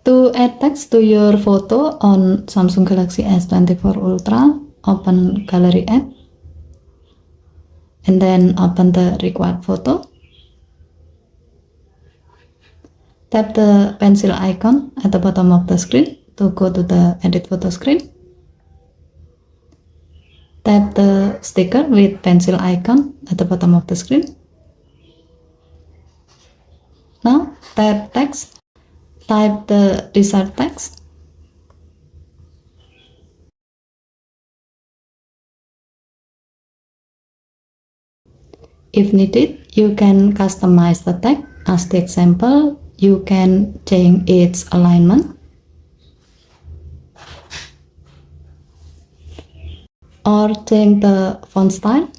To add text to your photo on Samsung Galaxy S24 Ultra, open Gallery app and then open the required photo. Tap the pencil icon at the bottom of the screen to go to the edit photo screen. Tap the sticker with pencil icon at the bottom of the screen. Now tap text. Type the desired text. If needed, you can customize the text. As the example, you can change its alignment or change the font style,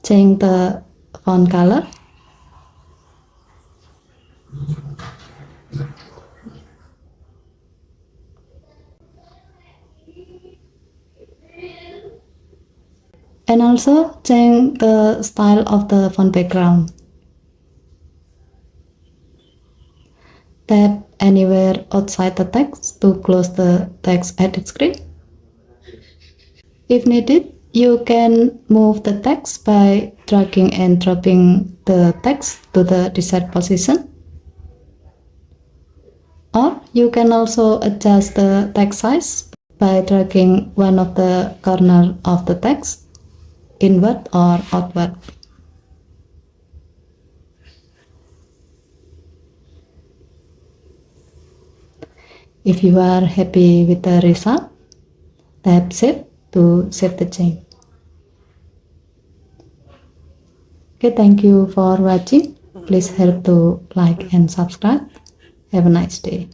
change the font color, and also change the style of the font background. Tap anywhere outside the text to close the text edit screen. If needed, you can move the text by dragging and dropping the text to the desired position. Or you can also adjust the text size by dragging one of the corner of the text inward or outward. If you are happy with the result, tap Save to save the change. Okay, thank you for watching. Please help to like and subscribe. Have a nice day.